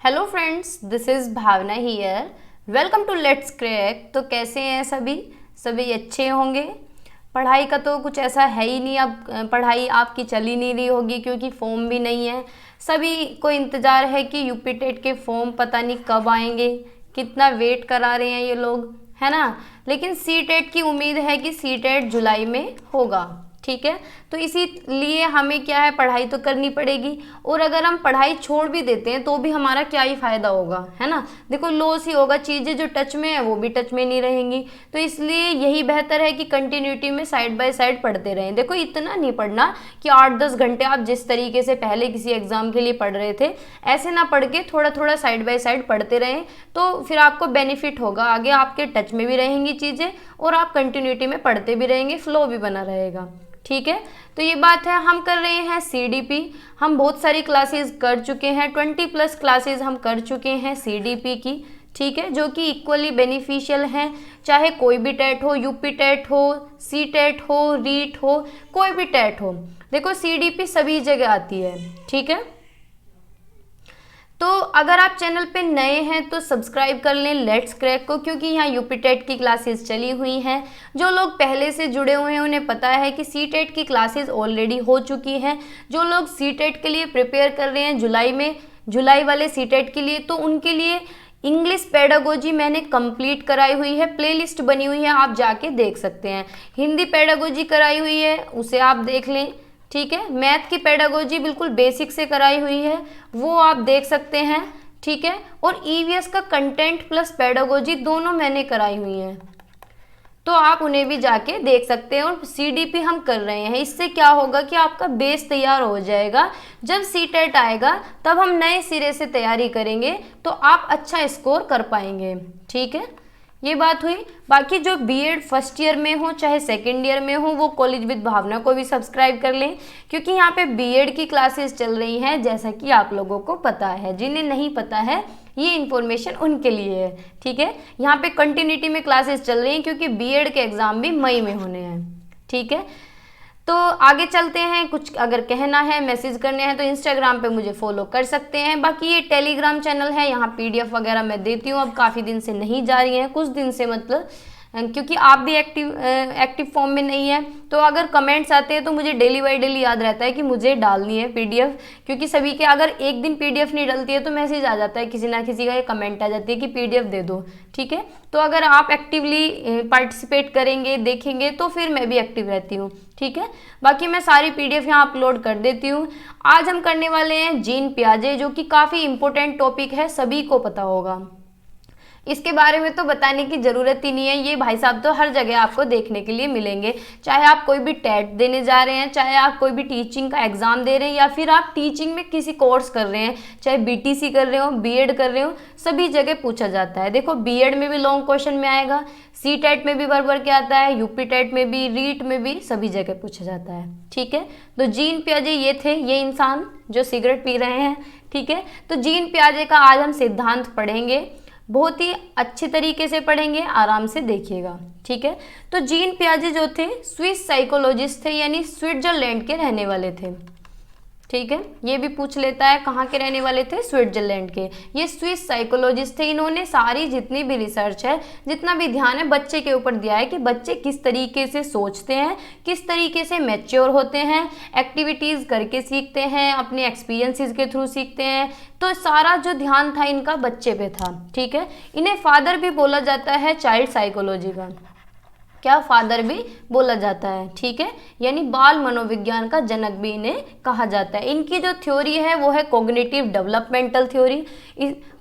Hello friends, this is Bhavna here. Welcome to let's crack. तो कैसे हैं सभी अच्छे होंगे। पढ़ाई का तो कुछ ऐसा है ही नहीं, अब पढ़ाई आपकी चल ही नहीं रही होगी क्योंकि फॉर्म भी नहीं है। सभी को इंतज़ार है कि यूपी टेट के फॉर्म पता नहीं कब आएंगे, कितना वेट करा रहे हैं ये लोग, है ना। लेकिन सी टेट की उम्मीद है कि सी टेट जुलाई में होगा, ठीक है। तो इसीलिए हमें क्या है, पढ़ाई तो करनी पड़ेगी। और अगर हम पढ़ाई छोड़ भी देते हैं तो भी हमारा क्या ही फ़ायदा होगा, है ना। देखो लॉस ही होगा, चीज़ें जो टच में है वो भी टच में नहीं रहेंगी। तो इसलिए यही बेहतर है कि कंटिन्यूटी में साइड बाय साइड पढ़ते रहें। देखो इतना नहीं पढ़ना कि 8-10 घंटे आप जिस तरीके से पहले किसी एग्ज़ाम के लिए पढ़ रहे थे ऐसे ना पढ़ के थोड़ा थोड़ा साइड बाय साइड पढ़ते रहें, तो फिर आपको बेनिफिट होगा। आगे आपके टच में भी रहेंगी चीज़ें और आप कंटिन्यूटी में पढ़ते भी रहेंगे, फ्लो भी बना रहेगा, ठीक है। तो ये बात है, हम कर रहे हैं सीडीपी। हम बहुत सारी क्लासेस कर चुके हैं, 20+ क्लासेस हम कर चुके हैं सीडीपी की, ठीक है, जो कि इक्वली बेनिफिशियल हैं। चाहे कोई भी टेट हो, यूपी टेट हो, सी टेट हो, रीट हो, कोई भी टेट हो, देखो सीडीपी सभी जगह आती है, ठीक है। तो अगर आप चैनल पे नए हैं तो सब्सक्राइब कर लें लेट्स क्रैक को, क्योंकि यहाँ यूपी टेट की क्लासेस चली हुई हैं। जो लोग पहले से जुड़े हुए हैं उन्हें पता है कि सी टेट की क्लासेस ऑलरेडी हो चुकी हैं। जो लोग सी टेट के लिए प्रिपेयर कर रहे हैं जुलाई वाले सी टेट के लिए, तो उनके लिए इंग्लिश पेडागोजी मैंने कंप्लीट कराई हुई है, प्लेलिस्ट बनी हुई है, आप जाके देख सकते हैं। हिंदी पेडागोजी कराई हुई है, उसे आप देख लें, ठीक है। मैथ की पेडागोजी बिल्कुल बेसिक से कराई हुई है, वो आप देख सकते हैं, ठीक है। और ईवीएस का कंटेंट प्लस पेडागोजी दोनों मैंने कराई हुई हैं, तो आप उन्हें भी जाके देख सकते हैं। और सीडीपी हम कर रहे हैं, इससे क्या होगा कि आपका बेस तैयार हो जाएगा। जब सी टेट आएगा तब हम नए सिरे से तैयारी करेंगे तो आप अच्छा स्कोर कर पाएंगे, ठीक है। ये बात हुई। बाकी जो बीएड फर्स्ट ईयर में हो चाहे सेकेंड ईयर में हो, वो कॉलेज विद भावना को भी सब्सक्राइब कर लें, क्योंकि यहाँ पे बीएड की क्लासेस चल रही हैं, जैसा कि आप लोगों को पता है। जिन्हें नहीं पता है ये इन्फॉर्मेशन उनके लिए है, ठीक है। यहाँ पे कंटिन्यूटी में क्लासेस चल रही हैं क्योंकि बीएड के एग्ज़ाम भी मई में होने हैं, ठीक है। तो आगे चलते हैं। कुछ अगर कहना है, मैसेज करने हैं तो इंस्टाग्राम पे मुझे फॉलो कर सकते हैं। बाकी ये टेलीग्राम चैनल है, यहाँ पीडीएफ वगैरह मैं देती हूँ, अब काफ़ी दिन से नहीं जा रही हैं, कुछ दिन से मतलब, क्योंकि आप भी एक्टिव फॉर्म में नहीं है। तो अगर कमेंट्स आते हैं तो मुझे डेली बाई डेली याद रहता है कि मुझे डालनी है पीडीएफ, क्योंकि सभी के अगर एक दिन पीडीएफ नहीं डलती है तो मैसेज आ जाता है, किसी ना किसी का ये कमेंट आ जाती है कि पीडीएफ दे दो, ठीक है। तो अगर आप एक्टिवली पार्टिसिपेट करेंगे, देखेंगे, तो फिर मैं भी एक्टिव रहती हूँ, ठीक है। बाकी मैं सारी पीडीएफ यहाँ अपलोड कर देती हूँ। आज हम करने वाले हैं जीन पियाजे, जो कि काफ़ी इंपॉर्टेंट टॉपिक है, सभी को पता होगा। इसके बारे में तो बताने की ज़रूरत ही नहीं है, ये भाई साहब तो हर जगह आपको देखने के लिए मिलेंगे। चाहे आप कोई भी टेट देने जा रहे हैं, चाहे आप कोई भी टीचिंग का एग्ज़ाम दे रहे हैं, या फिर आप टीचिंग में किसी कोर्स कर रहे हैं, चाहे बीटीसी कर रहे हो, बीएड कर रहे हो, सभी जगह पूछा जाता है। देखो बीएड में भी लॉन्ग क्वेश्चन में आएगा, सी टेट में भी भर के आता है, यूपी टेट में भी, रीट में भी, सभी जगह पूछा जाता है, ठीक है। तो जीन पियाजे ये थे, ये इंसान जो सिगरेट पी रहे हैं, ठीक है। तो जीन पियाजे का आज हम सिद्धांत पढ़ेंगे, बहुत ही अच्छे तरीके से पढ़ेंगे, आराम से देखिएगा, ठीक है। तो जीन पियाजे जो थे स्विस साइकोलॉजिस्ट थे, यानी स्विट्जरलैंड के रहने वाले थे, ठीक है। ये भी पूछ लेता है कहाँ के रहने वाले थे, स्विट्जरलैंड के। ये स्विस साइकोलॉजिस्ट थे। इन्होंने सारी जितनी भी रिसर्च है, जितना भी ध्यान है बच्चे के ऊपर दिया है कि बच्चे किस तरीके से सोचते हैं, किस तरीके से मैच्योर होते हैं, एक्टिविटीज़ करके सीखते हैं, अपने एक्सपीरियंसेस के थ्रू सीखते हैं। तो सारा जो ध्यान था इनका बच्चे पे था, ठीक है। इन्हें फादर भी बोला जाता है चाइल्ड साइकोलॉजी का, क्या फादर भी बोला जाता है, ठीक है। यानी बाल मनोविज्ञान का जनक भी इन्हें कहा जाता है। इनकी जो थ्योरी है वो है cognitive developmental theory.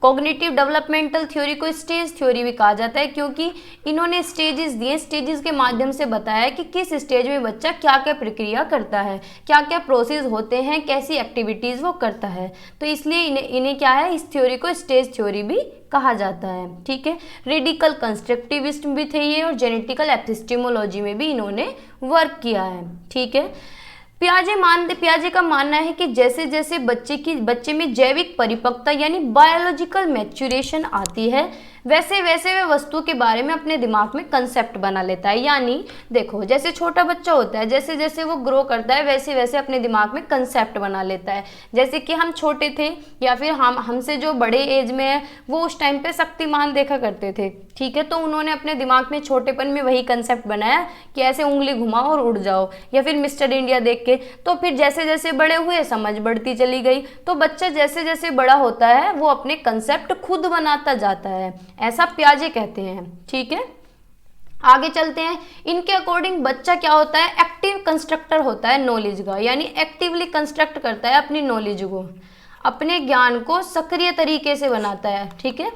Cognitive developmental theory को स्टेज थ्योरी भी कहा जाता है, क्योंकि इन्होंने स्टेजेस दिए, स्टेजेस के माध्यम से बताया कि किस स्टेज में बच्चा क्या क्या प्रक्रिया करता है, क्या क्या प्रोसेस होते हैं, कैसी एक्टिविटीज़ वो करता है। तो इसलिए इन्हें क्या है, इस थ्योरी को स्टेज थ्योरी भी कहा जाता है, ठीक है। रेडिकल कंस्ट्रक्टिविस्ट भी थे ये, और जेनेटिकल एपिस्टेमोलॉजी में भी इन्होंने वर्क किया है, ठीक है। पियाजे का मानना है कि जैसे जैसे बच्चे में जैविक परिपक्वता यानी बायोलॉजिकल मैच्योरेशन आती है, वैसे वैसे वह वस्तु के बारे में अपने दिमाग में कंसेप्ट बना लेता है। यानी देखो, जैसे छोटा बच्चा होता है, जैसे जैसे वो ग्रो करता है वैसे वैसे अपने दिमाग में कंसेप्ट बना लेता है। जैसे कि हम छोटे थे या फिर हमसे जो बड़े एज में है वो उस टाइम पे शक्तिमान देखा करते थे, ठीक है, तो उन्होंने अपने दिमाग में छोटेपन में वही कंसेप्ट बनाया कि ऐसे उंगली घुमाओ और उड़ जाओ, या फिर मिस्टर इंडिया देख के। तो फिर जैसे जैसे बड़े हुए समझ बढ़ती चली गई। तो बच्चा जैसे जैसे बड़ा होता है वो अपने कंसेप्ट खुद बनाता जाता है, ऐसा पियाजे कहते हैं, ठीक है। आगे चलते हैं। इनके अकॉर्डिंग बच्चा क्या होता है, एक्टिव कंस्ट्रक्टर होता है नॉलेज का, यानी एक्टिवली कंस्ट्रक्ट करता है अपनी नॉलेज को, अपने ज्ञान को सक्रिय तरीके से बनाता है, ठीक है,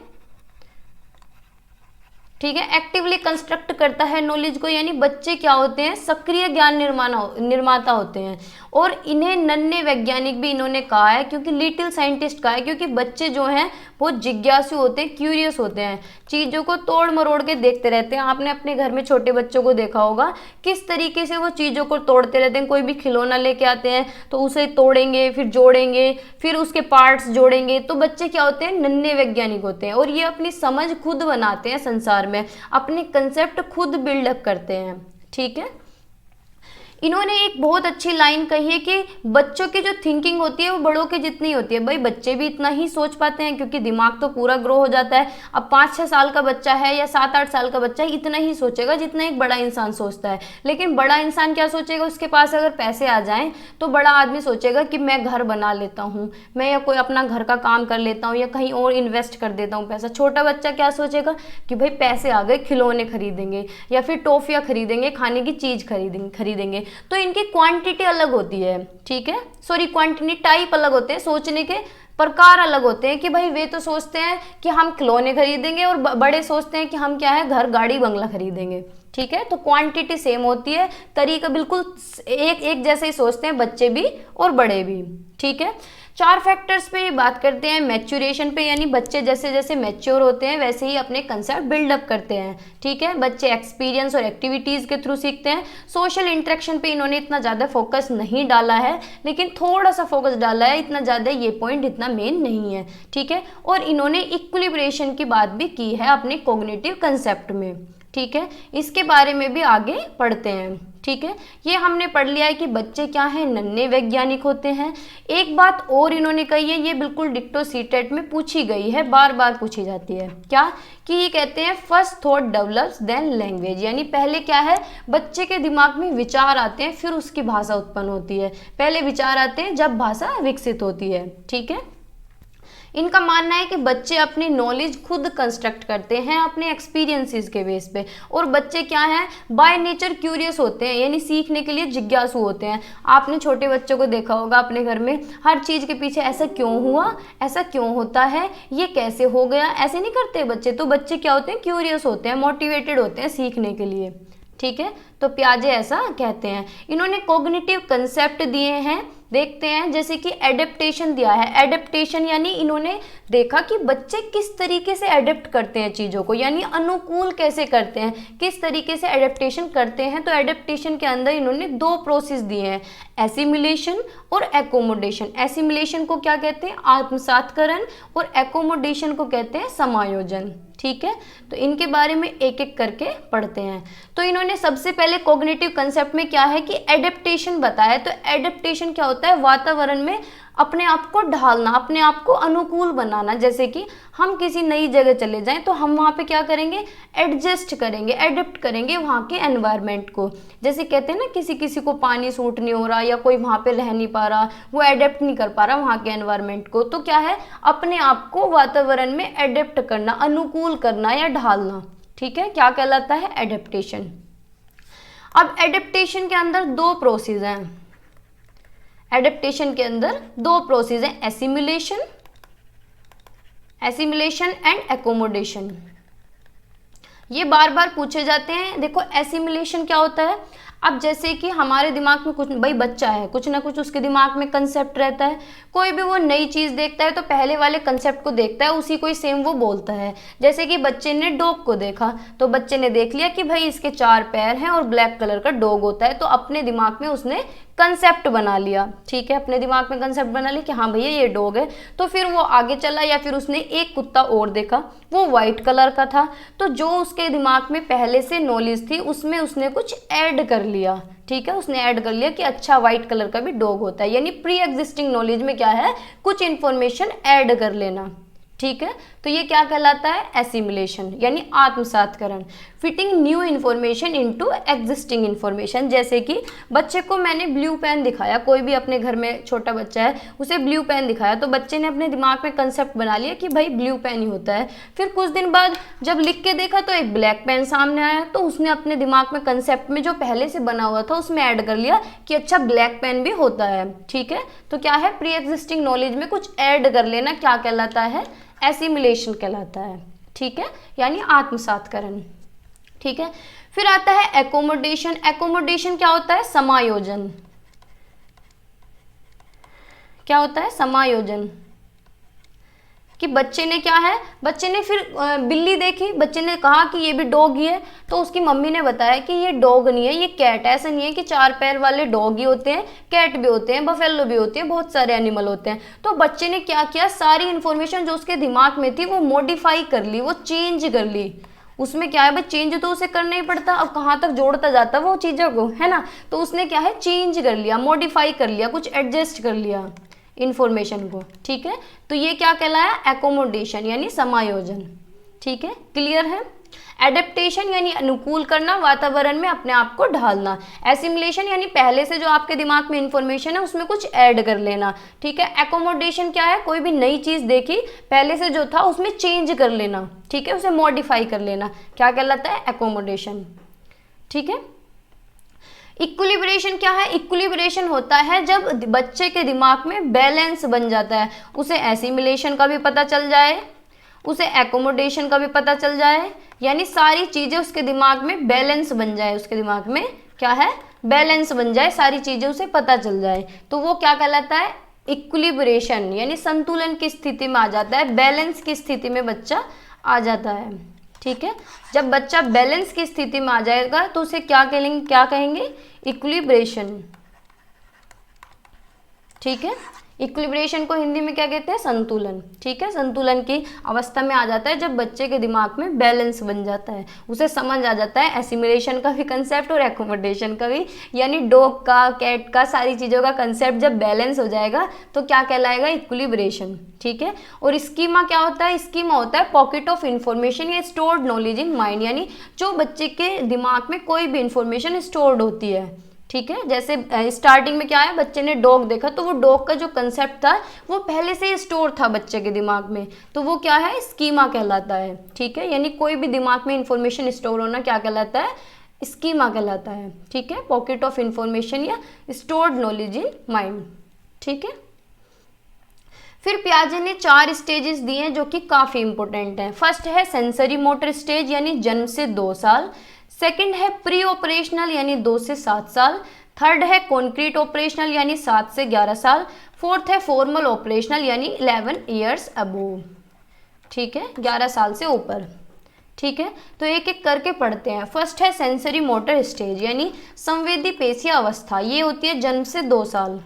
ठीक है। एक्टिवली कंस्ट्रक्ट करता है नॉलेज को, यानी बच्चे क्या होते हैं, सक्रिय ज्ञान निर्माता होते हैं। और इन्हें नन्हे वैज्ञानिक भी इन्होंने कहा है, क्योंकि लिटिल साइंटिस्ट कहा है, क्योंकि बच्चे जो हैं वो जिज्ञासु होते हैं, क्यूरियस होते हैं, चीज़ों को तोड़ मरोड़ के देखते रहते हैं। आपने अपने घर में छोटे बच्चों को देखा होगा किस तरीके से वो चीज़ों को तोड़ते रहते हैं। कोई भी खिलौना लेके आते हैं तो उसे तोड़ेंगे, फिर जोड़ेंगे, फिर उसके पार्ट्स जोड़ेंगे। तो बच्चे क्या होते हैं, नन्हे वैज्ञानिक होते हैं, और ये अपनी समझ खुद बनाते हैं संसार में, अपने कंसेप्ट खुद बिल्डअप करते हैं, ठीक है। इन्होंने एक बहुत अच्छी लाइन कही है कि बच्चों की जो थिंकिंग होती है वो बड़ों के जितनी होती है। भाई बच्चे भी इतना ही सोच पाते हैं, क्योंकि दिमाग तो पूरा ग्रो हो जाता है। अब 5-6 साल का बच्चा है या 7-8 साल का बच्चा है, इतना ही सोचेगा जितना एक बड़ा इंसान सोचता है। लेकिन बड़ा इंसान क्या सोचेगा, उसके पास अगर पैसे आ जाएं तो बड़ा आदमी सोचेगा कि मैं घर बना लेता हूँ, मैं या कोई अपना घर का काम कर लेता हूँ, या कहीं और इन्वेस्ट कर देता हूँ पैसा। छोटा बच्चा क्या सोचेगा कि भाई पैसे आ गए, खिलौने खरीदेंगे या फिर टॉफियाँ खरीदेंगे, खाने की चीज़ खरीदेंगे। तो इनकी क्वांटिटी अलग होती है, ठीक है, सॉरी क्वांटिटी टाइप अलग होते हैं, सोचने के प्रकार अलग होते हैं। कि भाई वे तो सोचते हैं कि हम खिलौने खरीदेंगे, और बड़े सोचते हैं कि हम क्या है, घर गाड़ी बंगला खरीदेंगे, ठीक है। तो क्वांटिटी सेम होती है, तरीका बिल्कुल एक जैसे ही सोचते हैं बच्चे भी और बड़े भी, ठीक है। 4 फैक्टर्स पे बात करते हैं, मैच्योरेशन पे, यानी बच्चे जैसे जैसे मैच्योर होते हैं वैसे ही अपने कंसेप्ट बिल्डअप करते हैं, ठीक है। बच्चे एक्सपीरियंस और एक्टिविटीज़ के थ्रू सीखते हैं। सोशल इंटरेक्शन पे इन्होंने इतना ज़्यादा फोकस नहीं डाला है, लेकिन थोड़ा सा फोकस डाला है, इतना ज़्यादा ये पॉइंट इतना मेन नहीं है, ठीक है। और इन्होंने इक्विलिब्रेशन की बात भी की है अपने कॉग्निटिव कंसेप्ट में, ठीक है। इसके बारे में भी आगे पढ़ते हैं, ठीक है। ये हमने पढ़ लिया है कि बच्चे क्या हैं, नन्हे वैज्ञानिक होते हैं। एक बात और इन्होंने कही है, ये बिल्कुल डिक्टो सीटेट में पूछी गई है, बार बार पूछी जाती है, क्या कि ये कहते हैं first thought develops then language, यानी पहले क्या है, बच्चे के दिमाग में विचार आते हैं फिर उसकी भाषा उत्पन्न होती है। पहले विचार आते हैं जब भाषा विकसित होती है, ठीक है। इनका मानना है कि बच्चे अपनी नॉलेज खुद कंस्ट्रक्ट करते हैं अपने एक्सपीरियंसेस के बेस पे, और बच्चे क्या हैं, बाय नेचर क्यूरियस होते हैं, यानी सीखने के लिए जिज्ञासु होते हैं। आपने छोटे बच्चों को देखा होगा अपने घर में, हर चीज़ के पीछे ऐसा क्यों हुआ, ऐसा क्यों होता है, ये कैसे हो गया, ऐसे नहीं करते बच्चे। तो बच्चे क्या होते हैं, क्यूरियस होते हैं, मोटिवेटेड होते हैं सीखने के लिए, ठीक है। तो पियाजे ऐसा कहते हैं। इन्होंने कॉग्निटिव कंसेप्ट दिए हैं, देखते हैं, जैसे कि एडेप्टेशन दिया है। एडेप्टेशन यानी इन्होंने देखा कि बच्चे किस तरीके से एडेप्ट करते हैं चीज़ों को, यानी अनुकूल कैसे करते हैं, किस तरीके से एडेप्टेशन करते हैं। तो एडेप्टेशन के अंदर इन्होंने 2 प्रोसेस दिए हैं, एसिमिलेशन और एकोमोडेशन। एसिमिलेशन को क्या कहते हैं, आत्मसातकरण, और एकोमोडेशन को कहते हैं समायोजन, ठीक है। तो इनके बारे में एक एक करके पढ़ते हैं। तो इन्होंने सबसे पहले कॉग्निटिव कंसेप्ट में क्या है कि एडेप्टेशन बताया। तो एडेप्टेशन क्या होता है, वातावरण में अपने आप को ढालना, अपने आप को अनुकूल बनाना। जैसे कि हम किसी नई जगह चले जाएं तो हम वहाँ पे क्या करेंगे, एडजस्ट करेंगे, एडेप्ट करेंगे वहाँ के एनवायरनमेंट को। जैसे कहते हैं ना, किसी किसी को पानी सूट नहीं हो रहा या कोई वहाँ पे रह नहीं पा रहा, वो एडेप्ट नहीं कर पा रहा वहाँ के एनवायरनमेंट को। तो क्या है, अपने आप को वातावरण में एडेप्ट करना, अनुकूल करना या ढालना, ठीक है, क्या कहलाता है, एडेप्टेशन। अब एडेप्टेशन के अंदर 2 प्रोसेस हैं। एडेप्टेशन के अंदर 2 प्रोसेस हैं, एसिमिलेशन एंड एकोमोडेशन। ये बार बार पूछे जाते हैं। देखो एसिमिलेशन क्या होता है, अब जैसे कि हमारे दिमाग में कुछ, भाई बच्चा है, कुछ ना कुछ उसके दिमाग में कंसेप्ट रहता है। कोई भी वो नई चीज़ देखता है तो पहले वाले कंसेप्ट को देखता है, उसी को ही सेम वो बोलता है। जैसे कि बच्चे ने डॉग को देखा तो बच्चे ने देख लिया कि भाई इसके 4 पैर हैं और ब्लैक कलर का डॉग होता है, तो अपने दिमाग में उसने कंसेप्ट बना लिया, ठीक है, अपने दिमाग में कंसेप्ट बना लिया कि हाँ भैया ये डॉग है। तो फिर वो आगे चला या फिर उसने एक कुत्ता और देखा, वो वाइट कलर का था, तो जो उसके दिमाग में पहले से नॉलेज थी उसमें उसने कुछ ऐड कर लिया, ठीक है, उसने ऐड कर लिया कि अच्छा वाइट कलर का भी डॉग होता है, यानी प्री एग्जिस्टिंग नॉलेज में क्या है, कुछ इंफॉर्मेशन ऐड कर लेना, ठीक है। तो ये क्या कहलाता है, एसिमिलेशन यानी आत्मसातकरण। Fitting new information into existing information, जैसे कि बच्चे को मैंने ब्लू पेन दिखाया, कोई भी अपने घर में छोटा बच्चा है उसे ब्लू पेन दिखाया, तो बच्चे ने अपने दिमाग में कंसेप्ट बना लिया कि भाई ब्लू पेन ही होता है। फिर कुछ दिन बाद जब लिख के देखा तो एक ब्लैक पेन सामने आया, तो उसने अपने दिमाग में कंसेप्ट में जो पहले से बना हुआ था उसमें ऐड कर लिया कि अच्छा ब्लैक पेन भी होता है, ठीक है। तो क्या है, प्री एग्जिस्टिंग नॉलेज में कुछ ऐड कर लेना क्या कहलाता है, एसिमिलेशन कहलाता है, ठीक है, यानी आत्मसातकरण, ठीक है। फिर आता है एकोमोडेशन। एकोमोडेशन क्या होता है, समायोजन। क्या होता है, समायोजन, कि बच्चे ने क्या है, बच्चे ने फिर बिल्ली देखी, बच्चे ने कहा कि ये भी डॉग ही है, तो उसकी मम्मी ने बताया कि ये डॉग नहीं है, ये कैट है। ऐसा नहीं है कि 4 पैर वाले डॉग ही होते हैं, कैट भी होते हैं, बफेलो भी होते हैं, बहुत सारे एनिमल होते हैं। तो बच्चे ने क्या किया, सारी इन्फॉर्मेशन जो उसके दिमाग में थी वो मॉडिफाई कर ली, वो चेंज कर ली। उसमें क्या है भाई, चेंज तो उसे करना ही पड़ता, अब कहाँ तक जोड़ता जाता वो चीज़ों को, है ना। तो उसने क्या है, चेंज कर लिया, मॉडिफाई कर लिया, कुछ एडजस्ट कर लिया इंफॉर्मेशन को, ठीक है। तो ये क्या कहलाया, एकोमोडेशन यानी समायोजन, ठीक है, क्लियर है। एडेप्टेशन यानी अनुकूल करना, वातावरण में अपने आप को ढालना। एसिमिलेशन यानी पहले से जो आपके दिमाग में इंफॉर्मेशन है उसमें कुछ ऐड कर लेना, ठीक है। एकोमोडेशन क्या है, कोई भी नई चीज देखी, पहले से जो था उसमें चेंज कर लेना, ठीक है, उसे मॉडिफाई कर लेना, क्या कहलाता है, एकोमोडेशन, ठीक है। इक्विलिब्रेशन क्या है, इक्विलिब्रेशन होता है जब बच्चे के दिमाग में बैलेंस बन जाता है, उसे एसिमिलेशन का भी पता चल जाए, उसे एकोमोडेशन का भी पता चल जाए, यानी सारी चीज़ें उसके दिमाग में बैलेंस बन जाए, उसके दिमाग में क्या है, बैलेंस बन जाए, सारी चीज़ें उसे पता चल जाए, तो वो क्या कहलाता है, इक्विलिब्रेशन, यानी संतुलन की स्थिति में आ जाता है, बैलेंस की स्थिति में बच्चा आ जाता है, ठीक है। जब बच्चा बैलेंस की स्थिति में आ जाएगा तो उसे क्या कहेंगे, इक्विलिब्रेशन, ठीक है। इक्विलिब्रेशन को हिंदी में क्या कहते हैं, संतुलन, ठीक है, संतुलन की अवस्था में आ जाता है जब बच्चे के दिमाग में बैलेंस बन जाता है, उसे समझ आ जाता है एसिमिलेशन का भी कंसेप्ट और एकोमोडेशन का भी, यानी डॉग का, कैट का, सारी चीज़ों का कंसेप्ट जब बैलेंस हो जाएगा तो क्या कहलाएगा, इक्विलिब्रेशन, ठीक है। और स्कीमा क्या होता है, स्कीमा होता है पॉकेट ऑफ इंफॉर्मेशन या स्टोर्ड नॉलेज इन माइंड, यानी जो बच्चे के दिमाग में कोई भी इंफॉर्मेशन स्टोर्ड होती है, ठीक है। जैसे स्टार्टिंग में क्या है, बच्चे ने डॉग देखा तो वो डॉग का जो कंसेप्ट था वो पहले से ही स्टोर था बच्चे के दिमाग में, तो वो क्या है, स्कीमा कहलाता है, ठीक है। यानी कोई भी दिमाग में इंफॉर्मेशन स्टोर होना क्या कहलाता है, स्कीमा कहलाता है, ठीक है, पॉकेट ऑफ इंफॉर्मेशन या स्टोर्ड नॉलेज इन माइंड, ठीक है। फिर पियाजे ने 4 स्टेजेस दिए हैं जो कि काफ़ी इंपॉर्टेंट हैं। फर्स्ट है सेंसरी मोटर स्टेज यानी जन्म से 2 साल, सेकंड है प्री ऑपरेशनल यानी 2 से 7 साल, थर्ड है कॉन्क्रीट ऑपरेशनल यानी 7 से 11 साल, फोर्थ है फॉर्मल ऑपरेशनल यानी 11 ईयर्स अबोव, ठीक है, 11 साल से ऊपर, ठीक है। तो एक एक करके पढ़ते हैं। फर्स्ट है सेंसरी मोटर स्टेज यानी संवेदी पेशीय अवस्था, ये होती है जन्म से 2 साल,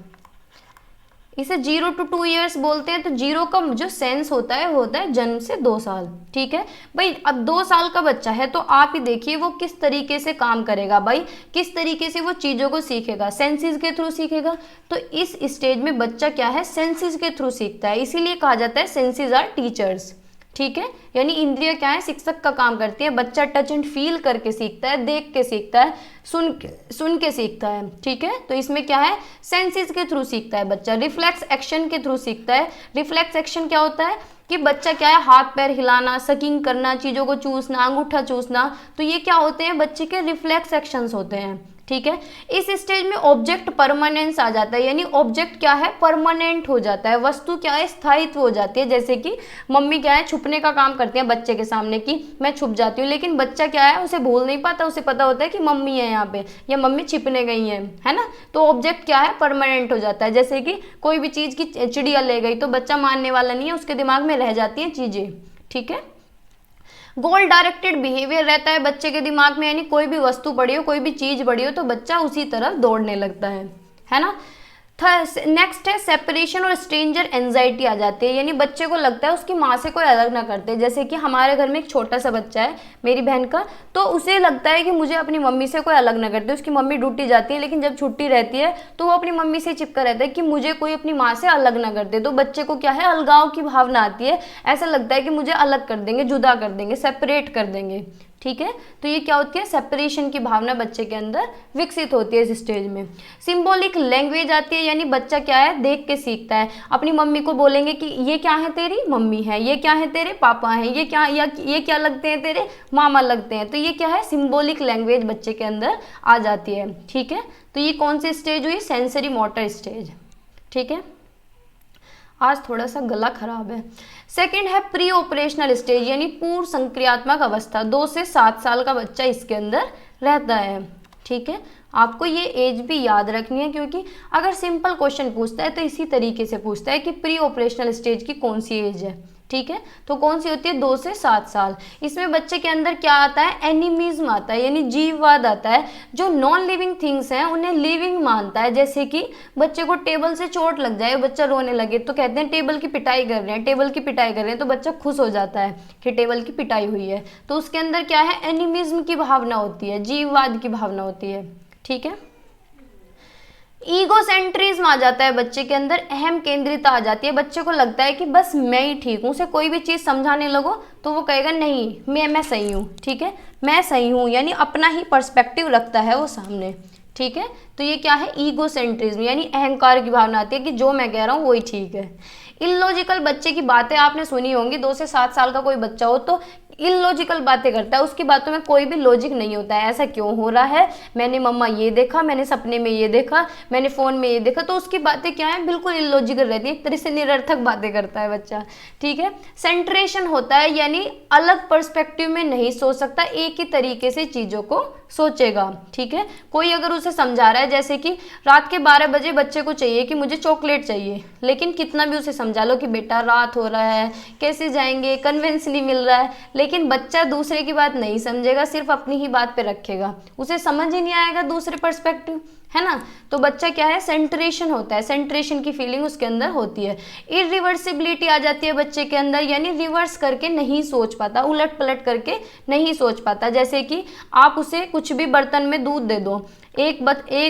इसे 0 to 2 ईयर्स बोलते हैं। तो 0 का जो सेंस होता है वो होता है जन्म से 2 साल, ठीक है भाई। अब 2 साल का बच्चा है तो आप ही देखिए वो किस तरीके से काम करेगा भाई, किस तरीके से वो चीज़ों को सीखेगा, सेंसेस के थ्रू सीखेगा। तो इस स्टेज में बच्चा क्या है, सेंसेस के थ्रू सीखता है, इसीलिए कहा जाता है सेंसेस आर टीचर्स, ठीक है। यानी इंद्रिय क्या है, शिक्षक का काम करती है। बच्चा टच एंड फील करके सीखता है, देख के सीखता है, सुन के सीखता है, ठीक है। तो इसमें क्या है, सेंसेस के थ्रू सीखता है बच्चा। रिफ्लेक्स एक्शन के थ्रू सीखता है। रिफ्लेक्स एक्शन क्या होता है कि बच्चा क्या है, हाथ पैर हिलाना, सकिंग करना, चीज़ों को चूसना, अंगूठा चूसना, तो ये क्या होते हैं, बच्चे के रिफ्लेक्स एक्शंस होते हैं, ठीक है। इस स्टेज में ऑब्जेक्ट परमानेंस आ जाता है, यानी ऑब्जेक्ट क्या है, परमानेंट हो जाता है, वस्तु क्या है, स्थायित्व हो जाती है। जैसे कि मम्मी क्या है, छुपने का काम करती है बच्चे के सामने कि मैं छुप जाती हूँ, लेकिन बच्चा क्या है, उसे भूल नहीं पाता, उसे पता होता है कि मम्मी है यहाँ पे या मम्मी छिपने गई है ना। तो ऑब्जेक्ट क्या है, परमानेंट हो जाता है। जैसे कि कोई भी चीज़ की चिड़िया ले गई तो बच्चा मानने वाला नहीं है, उसके दिमाग में रह जाती हैं चीज़ें, ठीक है। गोल डायरेक्टेड बिहेवियर रहता है बच्चे के दिमाग में, यानी कोई भी वस्तु पड़ी हो, कोई भी चीज़ पड़ी हो तो बच्चा उसी तरफ दौड़ने लगता है, है ना। नेक्स्ट है सेपरेशन और स्ट्रेंजर एंजाइटी आ जाती है, यानी बच्चे को लगता है उसकी माँ से कोई अलग ना करते। जैसे कि हमारे घर में एक छोटा सा बच्चा है मेरी बहन का, तो उसे लगता है कि मुझे अपनी मम्मी से कोई अलग ना करते। उसकी मम्मी ड्यूटी जाती है, लेकिन जब छुट्टी रहती है तो वो अपनी मम्मी से चिपका रहता है कि मुझे कोई अपनी माँ से अलग ना करते। तो बच्चे को क्या है, अलगाव की भावना आती है, ऐसा लगता है कि मुझे अलग कर देंगे, जुदा कर देंगे, सेपरेट कर देंगे। ठीक है, तो ये क्या होती है, सेपरेशन की भावना बच्चे के अंदर विकसित होती है इस स्टेज में। सिंबॉलिक लैंग्वेज आती है, यानी बच्चा क्या है, देख के सीखता है। अपनी मम्मी को बोलेंगे कि ये क्या है, तेरी मम्मी है, ये क्या है, तेरे पापा हैं, ये क्या, या ये क्या लगते हैं, तेरे मामा लगते हैं। तो ये क्या है, सिंबॉलिक लैंग्वेज बच्चे के अंदर आ जाती है। ठीक है, तो ये कौन सी स्टेज हुई, सेंसरी मोटर स्टेज। ठीक है, आज थोड़ा सा गला खराब है। सेकंड है प्री ऑपरेशनल स्टेज, यानी पूर्व संक्रियात्मक अवस्था। 2 से 7 साल का बच्चा इसके अंदर रहता है। ठीक है, आपको ये एज भी याद रखनी है, क्योंकि अगर सिंपल क्वेश्चन पूछता है तो इसी तरीके से पूछता है कि प्री ऑपरेशनल स्टेज की कौन सी एज है। ठीक है, तो कौन सी होती है, 2 से 7 साल। इसमें बच्चे के अंदर क्या आता है, एनिमिज्म आता है, यानी जीववाद आता है। जो नॉन लिविंग थिंग्स हैं उन्हें लिविंग मानता है। जैसे कि बच्चे को टेबल से चोट लग जाए, बच्चा रोने लगे, तो कहते हैं टेबल की पिटाई कर रहे हैं, टेबल की पिटाई कर रहे हैं, तो बच्चा खुश हो जाता है कि टेबल की पिटाई हुई है। तो उसके अंदर क्या है, एनिमिज्म की भावना होती है, जीववाद की भावना होती है। ठीक है, ईगोसेंट्रिज्म आ जाता है बच्चे के अंदर, अहम केंद्रिता आ जाती है। बच्चे को लगता है कि बस मैं ही ठीक हूँ, उसे कोई भी चीज़ समझाने लगो तो वो कहेगा नहीं मैं सही हूँ। ठीक है, मैं सही हूँ, यानी अपना ही पर्सपेक्टिव रखता है वो सामने। ठीक है, तो ये क्या है, ईगोसेंट्रिज्म, यानी अहंकार की भावना आती है कि जो मैं कह रहा हूँ वही ठीक है। इलॉजिकल बच्चे की बातें आपने सुनी होंगी, 2 से 7 साल का कोई बच्चा हो तो इलॉजिकल बातें करता है, उसकी बातों में कोई भी लॉजिक नहीं होता है। ऐसा क्यों हो रहा है, मैंने मम्मा ये देखा, मैंने सपने में ये देखा, मैंने फ़ोन में ये देखा, तो उसकी बातें क्या है, बिल्कुल इलॉजिकल रहती है, एक तरह से निरर्थक बातें करता है बच्चा। ठीक है, सेंट्रेशन होता है, यानी अलग पर्सपेक्टिव में नहीं सोच सकता, एक ही तरीके से चीज़ों को सोचेगा। ठीक है, कोई अगर उसे समझा रहा है, जैसे कि रात के 12 बजे बच्चे को चाहिए कि मुझे चॉकलेट चाहिए, लेकिन कितना भी उसे समझा लो कि बेटा रात हो रहा है, कैसे जाएंगे, कन्वेंस नहीं मिल रहा है, लेकिन बच्चा दूसरे की बात नहीं समझेगा, सिर्फ अपनी ही बात पे रखेगा, उसे समझ ही नहीं आएगा दूसरे पर्सपेक्टिव, है ना। तो बच्चा क्या है, सेंट्रेशन होता है, सेंट्रेशन की फीलिंग उसके अंदर होती है। इरिवर्सिबिलिटी आ जाती है बच्चे के अंदर, यानी रिवर्स करके नहीं सोच पाता, उलट पलट करके नहीं सोच पाता। जैसे कि आप उसे कुछ भी बर्तन में दूध दे दो, एक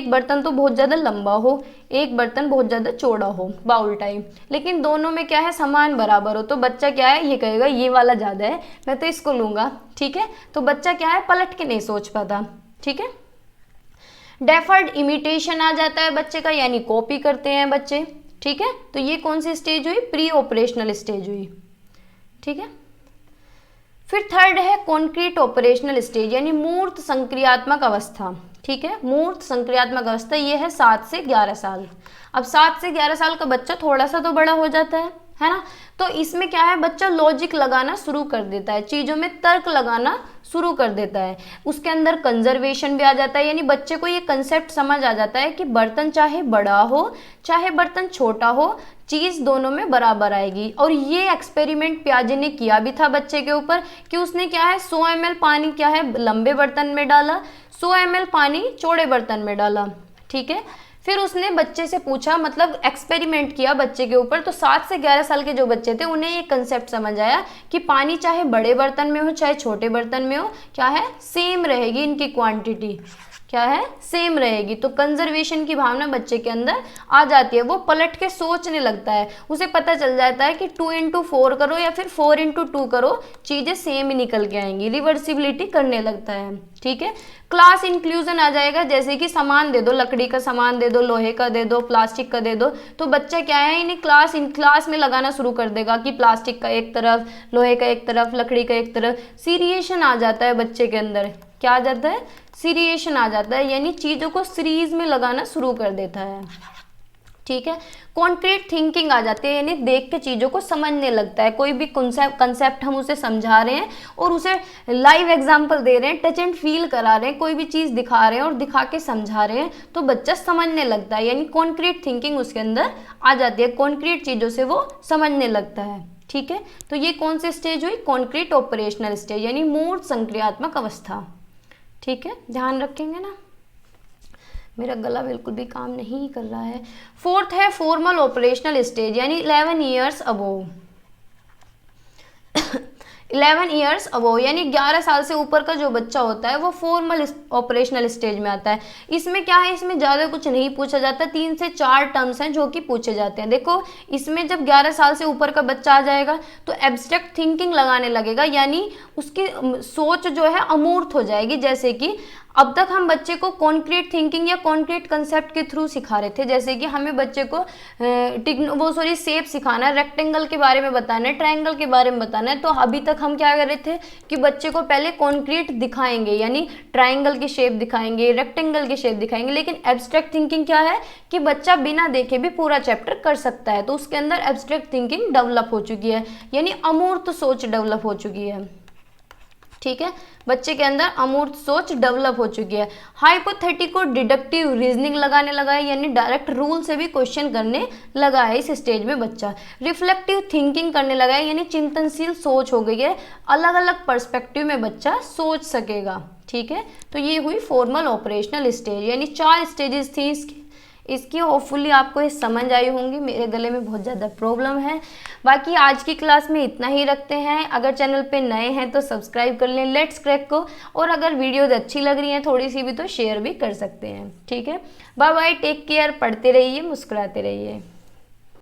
बर्तन तो बहुत ज़्यादा लंबा हो, एक बर्तन बहुत ज़्यादा चौड़ा हो, बाउल टाइप, लेकिन दोनों में क्या है, समान बराबर हो, तो बच्चा क्या है, ये कहेगा ये वाला ज़्यादा है, मैं तो इसको लूँगा। ठीक है, तो बच्चा क्या है, पलट के नहीं सोच पाता। ठीक है, डेफर्ड इमिटेशन आ जाता है बच्चे का, यानी कॉपी करते हैं बच्चे। ठीक है, तो ये कौन सी स्टेज हुई, प्री ऑपरेशनल स्टेज हुई। ठीक है, फिर थर्ड है कॉन्क्रीट ऑपरेशनल स्टेज, यानी मूर्त संक्रियात्मक अवस्था। ठीक है, मूर्त संक्रियात्मक अवस्था ये है 7 से 11 साल। अब 7 से 11 साल का बच्चा थोड़ा सा तो बड़ा हो जाता है ना। तो इसमें क्या है, बच्चा लॉजिक लगाना शुरू कर देता है, चीज़ों में तर्क लगाना शुरू कर देता है, उसके अंदर कंजर्वेशन भी आ जाता है, यानी बच्चे को ये कंसेप्ट समझ आ जाता है कि बर्तन चाहे बड़ा हो चाहे बर्तन छोटा हो, चीज़ दोनों में बराबर आएगी। और ये एक्सपेरिमेंट पियाजे ने किया भी था बच्चे के ऊपर कि उसने क्या है, 100 ml पानी क्या है लंबे बर्तन में डाला, 100 ml पानी चौड़े बर्तन में डाला। ठीक है, फिर उसने बच्चे से पूछा, मतलब एक्सपेरिमेंट किया बच्चे के ऊपर, तो 7 से 11 साल के जो बच्चे थे उन्हें ये कंसेप्ट समझ आया कि पानी चाहे बड़े बर्तन में हो चाहे छोटे बर्तन में हो, क्या है, सेम रहेगी, इनकी क्वांटिटी क्या है, सेम रहेगी। तो कंजर्वेशन की भावना बच्चे के अंदर आ जाती है, वो पलट के सोचने लगता है, उसे पता चल जाता है कि 2 into 4 करो या फिर 4 into 2 करो, चीज़ें सेम ही निकल के आएंगी, रिवर्सिबिलिटी करने लगता है। ठीक है, क्लास इंक्लूजन आ जाएगा, जैसे कि सामान दे दो, लकड़ी का सामान दे दो, लोहे का दे दो, प्लास्टिक का दे दो, तो बच्चा क्या है, इन्हें क्लास में लगाना शुरू कर देगा कि प्लास्टिक का एक तरफ, लोहे का एक तरफ, लकड़ी का एक तरफ। सीरिएशन आ जाता है बच्चे के अंदर, क्या आ जाता है, सीरिएशन आ जाता है, यानी चीज़ों को सीरीज में लगाना शुरू कर देता है। ठीक है, कॉन्क्रीट थिंकिंग आ जाती है, यानी देख के चीज़ों को समझने लगता है, कोई भी कंसेप्ट हम उसे समझा रहे हैं और उसे लाइव एग्जांपल दे रहे हैं, टच एंड फील करा रहे हैं, कोई भी चीज़ दिखा रहे हैं और दिखा के समझा रहे हैं, तो बच्चा समझने लगता है, यानी कॉन्क्रीट थिंकिंग उसके अंदर आ जाती है, कॉन्क्रीट चीज़ों से वो समझने लगता है। ठीक है, तो ये कौन सी स्टेज हुई, कॉन्क्रीट ऑपरेशनल स्टेज, यानी मूर्त संक्रियात्मक अवस्था। ठीक है, ध्यान रखेंगे ना। मेरा गला बिल्कुल भी काम नहीं कर रहा है। फोर्थ है फॉर्मल ऑपरेशनल स्टेज, यानी 11 ईयर्स अबोव। 11 ईयर्स अबोव यानी 11 साल से ऊपर का जो बच्चा होता है वो फॉर्मल ऑपरेशनल स्टेज में आता है। इसमें क्या है, इसमें ज़्यादा कुछ नहीं पूछा जाता, 3 से 4 टर्म्स हैं जो कि पूछे जाते हैं। देखो इसमें जब 11 साल से ऊपर का बच्चा आ जाएगा तो एब्स्ट्रैक्ट थिंकिंग लगाने लगेगा, यानी उसकी सोच जो है अमूर्त हो जाएगी। जैसे कि अब तक हम बच्चे को कॉन्क्रीट थिंकिंग या कॉन्क्रीट कंसेप्ट के थ्रू सिखा रहे थे, जैसे कि हमें बच्चे को शेप सिखाना है, रेक्टेंगल के बारे में बताना है, ट्रायंगल के बारे में बताना है। तो अभी तक हम क्या कर रहे थे कि बच्चे को पहले कॉन्क्रीट दिखाएंगे, यानी ट्रायंगल की शेप दिखाएंगे, रेक्टेंगल की शेप दिखाएंगे। लेकिन एब्स्ट्रैक्ट थिंकिंग क्या है कि बच्चा बिना देखे भी पूरा चैप्टर कर सकता है, तो उसके अंदर एब्स्ट्रैक्ट थिंकिंग डेवलप हो चुकी है, यानी अमूर्त सोच डेवलप हो चुकी है। ठीक है, बच्चे के अंदर अमूर्त सोच डेवलप हो चुकी है। हाइपोथेटिको डिडक्टिव रीजनिंग लगाने लगा है, यानी डायरेक्ट रूल से भी क्वेश्चन करने लगा है इस स्टेज में बच्चा। रिफ्लेक्टिव थिंकिंग करने लगा है, यानी चिंतनशील सोच हो गई है, अलग अलग पर्सपेक्टिव में बच्चा सोच सकेगा। ठीक है, तो ये हुई फॉर्मल ऑपरेशनल स्टेज, यानी 4 स्टेजेस थी इसकी होपफुली आपको ये समझ आई होंगी। मेरे गले में बहुत ज़्यादा प्रॉब्लम है। बाकी आज की क्लास में इतना ही रखते हैं। अगर चैनल पे नए हैं तो सब्सक्राइब कर लें लेट्स क्रैक को, और अगर वीडियोज अच्छी लग रही हैं थोड़ी सी भी तो शेयर भी कर सकते हैं। ठीक है, बाय बाय, टेक केयर, पढ़ते रहिए, मुस्कुराते रहिए।